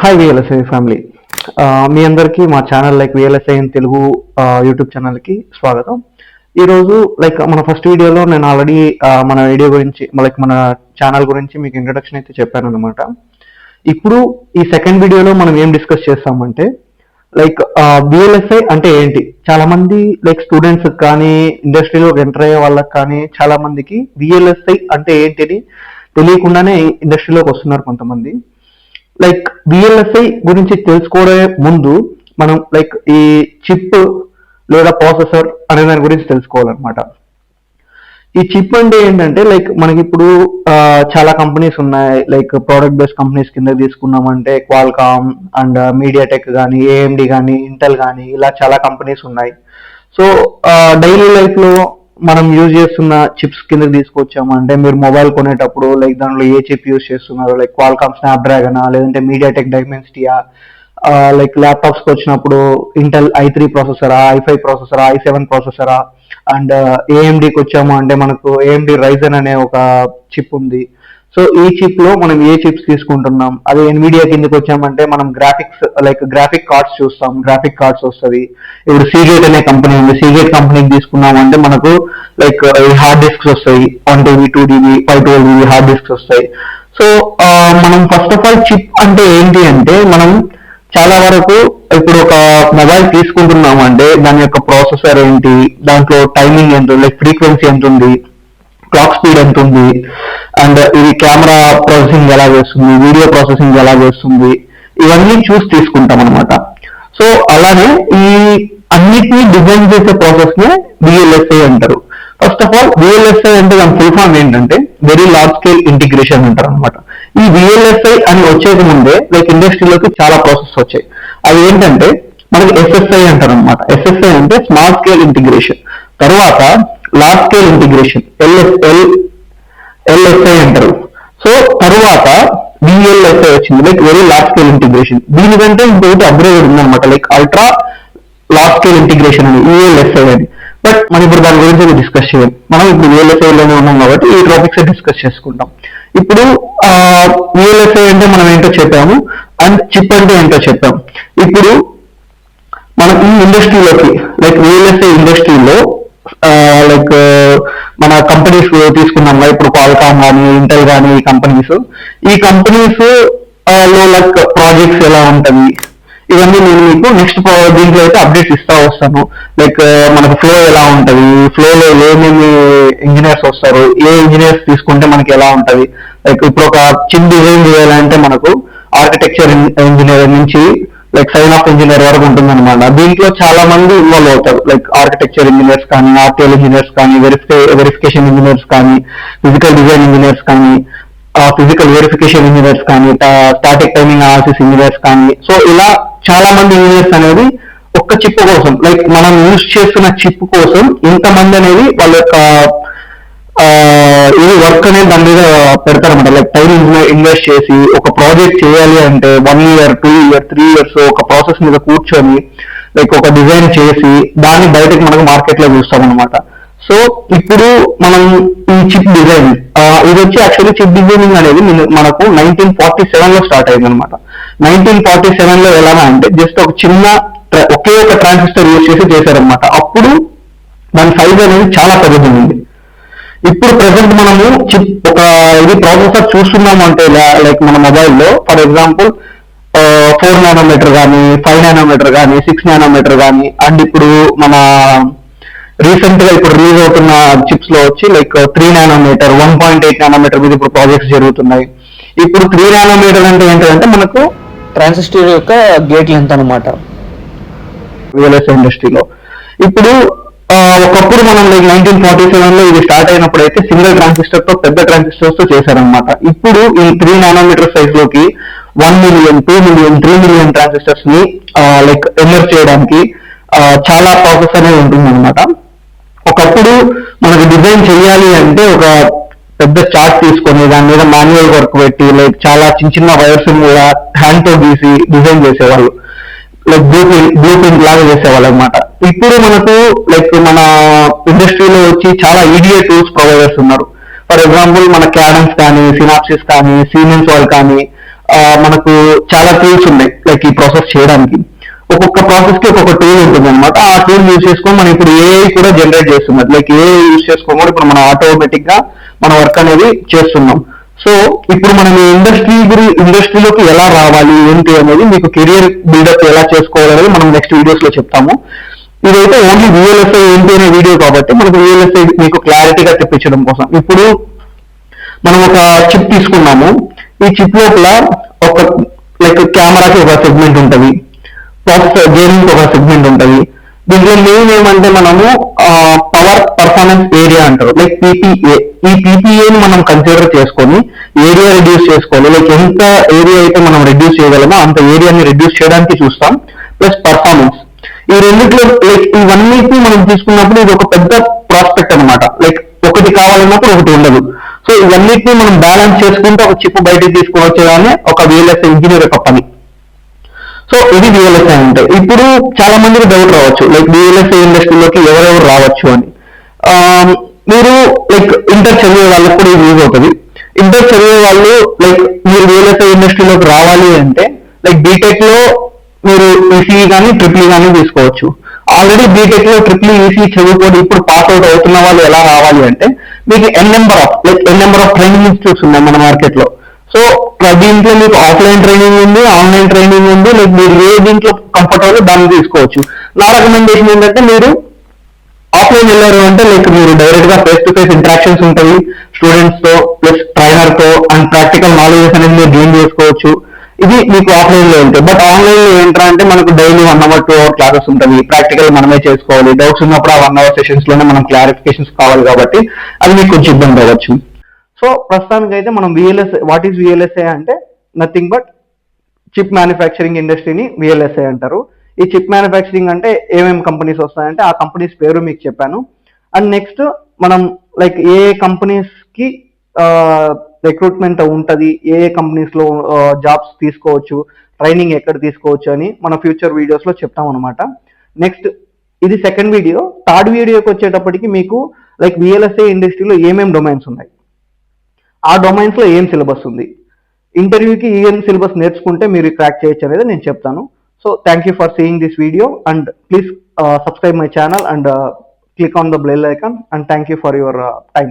Hi VLSI family. మీ అందరికీ మా channel VLSI in Telugu YouTube ఛానల్కి స్వాగతం. ఈరోజు మన ఫస్ట్ వీడియోలో నేను ఆల్రెడీ మన వీడియో గురించి మన ఛానల్ గురించి మీకు ఇంట్రడక్షన్ అయితే చెప్పాను అనమాట. ఇప్పుడు ఈ సెకండ్ వీడియోలో మనం ఏం డిస్కస్ చేస్తామంటే విఎల్ఎస్ఐ అంటే ఏంటి. చాలా మంది స్టూడెంట్స్ కానీ ఇండస్ట్రీలో ఎంటర్ అయ్యే వాళ్ళకి కానీ చాలా మందికి విఎల్ఎస్ఐ అంటే ఏంటిది తెలియకుండానే ఇండస్ట్రీలోకి వస్తున్నారు కొంతమంది. విఎల్ఎస్ఐ గురించి తెలుసుకోవడే ముందు మనం ఈ చిప్ లేదా ప్రాసెసర్ అనే దాని గురించి తెలుసుకోవాలన్నమాట. ఈ చిప్ అంటే ఏంటంటే మనకి ఇప్పుడు చాలా కంపెనీస్ ఉన్నాయి. ప్రోడక్ట్ బేస్డ్ కంపెనీస్ కింద తీసుకున్నామంటే క్వాల్కామ్ అండ్ మీడియాటెక్ కానీ, ఏఎండి కానీ, ఇంటెల్ కానీ, ఇలా చాలా కంపెనీస్ ఉన్నాయి. సో డైలీ లైఫ్ లో మనం యూజ్ చేస్తున్న చిప్స్ కింద తీసుకొచ్చాము అంటే మీరు మొబైల్ కొనేటప్పుడు దాంట్లో ఏ చిప్ యూజ్ చేస్తున్నారు, క్వాల్కామ్ స్నాప్డ్రాగనా లేదంటే మీడియాటెక్ డైమెన్సిటీయా, ల్యాప్టాప్స్ కి వచ్చినప్పుడు Intel i3 ప్రాసెసరా, i5 ప్రాసెసరా, i7 ప్రాసెసరా, and ఏఎండికి వచ్చాము అంటే మనకు ఏఎండి రైజన్ అనే ఒక చిప్ ఉంది. సో ఈ చిప్ లో మనం ఏ చిప్స్ తీసుకుంటున్నాం. అదే ఎన్విడియా కిందకి వచ్చామంటే మనం గ్రాఫిక్స్ గ్రాఫిక్ కార్డ్స్ చూస్తాం, గ్రాఫిక్ కార్డ్స్ వస్తుంది. ఇప్పుడు సీగేట్ అనే కంపెనీ ఉంది, సీగేట్ కంపెనీకి తీసుకున్నాం అంటే మనకు హార్డ్ డిస్క్స్ వస్తాయి, 1 TB 2 TB 512 GB hard discs వస్తాయి. సో మనం ఫస్ట్ ఆఫ్ ఆల్ చిప్ అంటే ఏంటి అంటే మనం చాలా వరకు ఇప్పుడు ఒక మొబైల్ తీసుకుంటున్నాం అంటే దాని యొక్క ప్రాసెసర్ ఏంటి, దాంట్లో టైమింగ్ ఎంత ఉంది, ఫ్రీక్వెన్సీ ఎంత ఉంది, క్లాక్ స్పీడ్ ఎంత ఉంది, అండ్ ఇది కెమెరా ప్రాసెసింగ్ ఎలా చేస్తుంది, వీడియో ప్రాసెసింగ్ ఎలా చేస్తుంది, ఇవన్నీ చూసి తీసుకుంటాం అనమాట. సో అలానే ఈ అన్నిటినీ డిజైన్ చేసే ప్రాసెస్ నే విఎల్ఎస్ఐ అంటారు. ఫస్ట్ ఆఫ్ ఆల్ విఎల్ఎస్ఐ అంటే దాని ఫుల్ ఫామ్ ఏంటంటే వెరీ లార్జ్ స్కేల్ ఇంటిగ్రేషన్ అంటారు అనమాట. ఈ విఎల్ఎస్ఐ అని వచ్చేది ముందే ఇండస్ట్రీలోకి చాలా ప్రాసెస్ వచ్చాయి. అవి ఏంటంటే మనకి ఎస్ఎస్ఐ అంటారు అనమాట. ఎస్ఎస్ఐ అంటే స్మాల్ స్కేల్ ఇంటిగ్రేషన్, తర్వాత లార్జ్ స్కేల్ ఇంటిగ్రేషన్ ఎల్ఎస్ఐ అంటారు. సో తరువాత విఎల్ఎస్ఐ వచ్చింది, వెరీ లార్జ్ స్కేల్ ఇంటిగ్రేషన్. దీనికంటే ఇంకొకటి అప్గ్రేడ్ ఉందన్నమాట, అల్ట్రా లార్జ్ స్కేల్ ఇంటిగ్రేషన్ అని, విఎల్ఎస్ఐ అని. బట్ మనం ఇప్పుడు దాని గురించి డిస్కస్ చేయాలి. మనం ఇప్పుడు విఎల్ఎస్ఐ లోనే ఉన్నాం కాబట్టి ఈ టాపిక్స్ డిస్కస్ చేసుకుంటాం. ఇప్పుడు విఎల్ఎస్ఐ అంటే మనం ఏంటో చెప్పాము అండ్ చిప్ అంటే ఏంటో చెప్పాము. ఇప్పుడు మనం ఈ ఇండస్ట్రీలోకి విఎల్ఎస్ఐ ఇండస్ట్రీలో మన కంపెనీస్ తీసుకున్నాం. ఇప్పుడు క్వాల్కామ్ కానీ, ఇంటెల్ కానీ, ఈ కంపెనీస్ లో ప్రాజెక్ట్స్ ఎలా ఉంటవి ఇవన్నీ నేను మీకు నెక్స్ట్ దీంట్లో అయితే అప్డేట్స్ ఇస్తా వస్తాను. మనకు ఫ్లో ఎలా ఉంటది, ఫ్లోలో ఏమేమి ఇంజనీర్స్ వస్తారు, ఏ ఇంజనీర్స్ తీసుకుంటే మనకి ఎలా ఉంటది. ఇప్పుడు ఒక చిప్ డిజైన్ చేయాలంటే మనకు ఆర్కిటెక్చర్ ఇంజనీర్ నుంచి సైన్ ఆఫ్ ఇంజనీర్ వరకు ఉంటుంది అనమాట. దీంట్లో చాలా మంది ఇన్వాల్వ్ అవుతారు, ఆర్కిటెక్చర్ ఇంజనీర్స్ కానీ, ఆర్టిఎల్ ఇంజనీర్స్ కానీ, వెరిఫికేషన్ ఇంజనీర్స్ కానీ, ఫిజికల్ డిజైన్ ఇంజనీర్స్ కానీ, ఫిజికల్ వెరిఫికేషన్ ఇంజనీర్స్ కానీ, స్టాటిక్ టైమింగ్ అనాలిసిస్ ఇంజనీర్స్ కానీ. సో ఇలా చాలా మంది ఇంజనీర్స్ అనేది ఒక్క చిప్ కోసం మనం యూజ్ చేస్తున్న చిప్ కోసం ఇంతమంది అనేది వాళ్ళ యొక్క ఇది వర్క్ అనేది దాని మీద పెడతారన్నమాట. టైం ఇన్వెస్ట్ చేసి ఒక ప్రాజెక్ట్ చేయాలి అంటే 1 year 2 years 3 years ఒక ప్రాసెస్ మీద కూర్చొని ఒక డిజైన్ చేసి దాన్ని బయటకు మనకు మార్కెట్ లో చూస్తాం అనమాట. సో ఇప్పుడు మనం ఈ చిప్ డిజైన్ ఇది వచ్చి యాక్చువల్లీ చిప్ డిజైనింగ్ అనేది మనకు 1947 లో స్టార్ట్ అయింది అనమాట. 1947 లో ఎలా అంటే జస్ట్ ఒక చిన్న ఒకే ఒక ట్రాన్సిస్టర్ యూజ్ చేసి చేశారనమాట. అప్పుడు దాని సైజ్ అనేది చాలా పెద్దది ఉంది. ఇప్పుడు ప్రెసెంట్ మనము చిప్ ఒక ఇది ప్రాసెసర్ చూస్తున్నాము అంటే మన మొబైల్లో ఫర్ ఎగ్జాంపుల్ 4 nanometer కానీ, 5 nanometer కానీ, 6 nanometer కానీ, అండ్ ఇప్పుడు మన రీసెంట్ గా ఇప్పుడు రిలీజ్ అవుతున్న చిప్స్ లో వచ్చి 3 nanometer 1.8 nanometer మీద ఇప్పుడు ప్రాజెక్ట్స్ జరుగుతున్నాయి. ఇప్పుడు 3 nanometer అంటే ఏంటంటే మనకు ట్రాన్సిస్టర్ యొక్క గేట్ లెంత్ అనమాట విఎల్ఎస్ఐ ఇండస్ట్రీలో. ఇప్పుడు ఒకప్పుడు మనం 1947 లో ఇది స్టార్ట్ అయినప్పుడు అయితే సింగిల్ ట్రాన్సిస్టర్ తో పెద్ద ట్రాన్సిస్టర్స్ తో చేశారనమాట. ఇప్పుడు ఈ 3 nanometer సైజ్ లోకి 1 million 2 million 3 million ట్రాన్సిస్టర్స్ ని ఎమర్జ్ చేయడానికి చాలా ప్రాసెస్ అనేది ఉంటుంది అనమాట. ఒకప్పుడు మనకు డిజైన్ చేయాలి అంటే ఒక పెద్ద చార్ట్ తీసుకొని దాని మీద మాన్యువల్ వర్క్ పెట్టి చాలా చిన్న చిన్న వైర్స్ మీద హ్యాండ్ తో గీసి డిజైన్ చేసేవాళ్ళు, బ్లూ ప్రింట్ లాగా చేసేవాళ్ళు అనమాట. ఇప్పుడు మనకు మన ఇండస్ట్రీలో వచ్చి చాలా ఈడిఏ టూల్స్ ప్రొవైడర్స్ ఉన్నారు. ఫర్ ఎగ్జాంపుల్ మన క్యాడన్స్ కానీ, సినాప్సిస్ కానీ, సీమెన్స్ వాళ్ళు కానీ, మనకు చాలా టూల్స్ ఉన్నాయి లైక్ ఈ ప్రాసెస్ చేయడానికి. ఒక్కొక్క ప్రాసెస్ కి ఒక్కొక్క టూల్ ఉంటుంది అనమాట. ఆ టూల్ యూజ్ చేసుకొని మనం ఇప్పుడు ఏఐ కూడా జనరేట్ చేస్తున్నది. లైక్ ఏఐ యూజ్ చేసుకోవడం కూడా ఇప్పుడు మనం ఆటోమేటిక్ గా మన వర్క్ అనేది చేస్తున్నాం. సో ఇప్పుడు మనం ఇండస్ట్రీలోకి ఎలా రావాలి ఏంటి అనేది, మీకు కెరియర్ బిల్డప్ ఎలా చేసుకోవాలనేది మనం నెక్స్ట్ వీడియోస్ లో చెప్తాము. ఇదైతే ఓన్లీ విఎల్ఎస్ఐ ఏంటి అనే వీడియో కాబట్టి మనకు విఎల్ఎస్ఐ మీకు క్లారిటీగా తెప్పించడం కోసం. ఇప్పుడు మనం ఒక చిప్ తీసుకున్నాము. ఈ చిప్ లోపల ఒక లైక్ కెమెరాకి ఒక సెగ్మెంట్ ఉంటుంది, ప్రాసెసర్ గేమింగ్ ఒక సెగ్మెంట్ ఉంటుంది. దీంట్లో మెయిన్ ఏమంటే మనము పవర్ పర్ఫార్మెన్స్ ఏరియా అంటారు, లైక్ పీపీఏ. ఈ పీపీఏని మనం కన్సిడర్ చేసుకొని ఏరియా రెడ్యూస్ చేసుకోవాలి. లైక్ ఎంత ఏరియా అయితే మనం రెడ్యూస్ చేయగలమో అంత ఏరియాని రెడ్యూస్ చేయడానికి చూస్తాం. ప్లస్ పర్ఫార్మెన్స్, ఈ రెండిట్లో లైక్ ఇవన్నిటిని మనం తీసుకున్నప్పుడు ఇది ఒక పెద్ద ప్రాస్పెక్ట్ అనమాట. లైక్ ఒకటి కావాలన్నప్పుడు ఒకటి ఉండదు. సో ఇవన్నిటిని మనం బ్యాలెన్స్ చేసుకుంటే ఒక చిప్ బయటకు తీసుకువచ్చేదాన్ని ఒక విఎల్ఎస్ఐ ఇంజనీర్ యొక్క పని. సో ఇది విఎల్ఎస్ఐ అంటే. ఇప్పుడు చాలా మందికి డౌట్ రావచ్చు, లైక్ విఎల్ఎస్ఐ ఇండస్ట్రీలోకి ఎవరెవరు రావచ్చు అని. మీరు లైక్ ఇంటర్ చదివే వాళ్ళకి కూడా ఇది యూజ్ అవుతుంది. ఇంటర్ చదివే వాళ్ళు లైక్ మీరు విఎల్ఎస్ఐ ఇండస్ట్రీలోకి రావాలి అంటే లైక్ బీటెక్ లో మీరు ఈసీఈ కానీ ట్రిపుల్ కానీ తీసుకోవచ్చు. ఆల్రెడీ బీటెక్ లో ట్రిపుల్ ఈసీ చదువుకొని ఇప్పుడు పాస్ అవుట్ అవుతున్న వాళ్ళు ఎలా రావాలి అంటే, మీకు ఎన్ నెంబర్ ఆఫ్ ట్రైనింగ్ ఇన్స్టిట్యూట్స్ ఉన్నాయి మన మార్కెట్ లో. సో దీంట్లో మీకు ఆఫ్లైన్ ట్రైనింగ్ ఉంది, ఆన్లైన్ ట్రైనింగ్ ఉంది. లైక్ మీరు ఏ దీంట్లో కంఫర్టబుల్ దాన్ని తీసుకోవచ్చు. నా రికమెండేషన్ ఏంటంటే, మీరు ఆఫ్లైన్ వెళ్ళారు అంటే లైక్ మీరు డైరెక్ట్ గా ఫేస్ టు ఫేస్ ఇంటరాక్షన్స్ ఉంటాయి స్టూడెంట్స్ తో, ప్లస్ ట్రైనర్ తో, అండ్ ప్రాక్టికల్ నాలెడ్జెస్ అనేది మీరు గెయిన్ చేసుకోవచ్చు. ఇది మీకు ఆఫ్లైన్ లో ఉంటాయి. బట్ ఆన్లైన్ లో ఏంటంటే అంటే మనకు డైలీ 1 hour 2 hour క్లాసెస్ ఉంటుంది. ప్రాక్టికల్ మనమే చేసుకోవాలి. డౌట్స్ ఉన్నప్పుడు ఆ 1 hour సెషన్స్ లోనే మనం క్లారిఫికేషన్స్ కావాలి కాబట్టి అది మీకు కొంచెం ఇబ్బంది అవ్వచ్చు. సో ప్రస్తుతానికి అయితే మనం విఎల్ఎస్ఐ, వాట్ ఈస్ విఎల్ఎస్ఐ అంటే నథింగ్ బట్ చిప్ మ్యానుఫ్యాక్చరింగ్ ఇండస్ట్రీని విఎల్ఎస్ఐ అంటారు. ఈ చిప్ మ్యానుఫ్యాక్చరింగ్ అంటే ఏమేమి కంపెనీస్ వస్తాయంటే ఆ కంపెనీస్ పేరు మీకు చెప్పాను. అండ్ నెక్స్ట్ మనం లైక్ ఏ కంపెనీస్ కి రిక్రూట్మెంట్ ఉంటుంది, ఏ కంపెనీస్ లో జాబ్స్ తీసుకోవచ్చు, ట్రైనింగ్ ఎక్కడ తీసుకోవచ్చు అని మన ఫ్యూచర్ వీడియోస్ లో చెప్తాం అనమాట. నెక్స్ట్ ఇది సెకండ్ వీడియో. థర్డ్ వీడియోకి వచ్చేటప్పటికి మీకు లైక్ విఎల్ఎస్ఐ ఇండస్ట్రీలో ఏమేమి డొమైన్స్ ఉన్నాయి, ఆ డొమైన్స్ లో ఏం సిలబస్ ఉంది, ఇంటర్వ్యూకి ఏం సిలబస్ నేర్చుకుంటే మీరు క్రాక్ చేయొచ్చు అనేది నేను చెప్తాను. So thank you for seeing this video and please subscribe my channel and click on the bell icon and thank you for your time.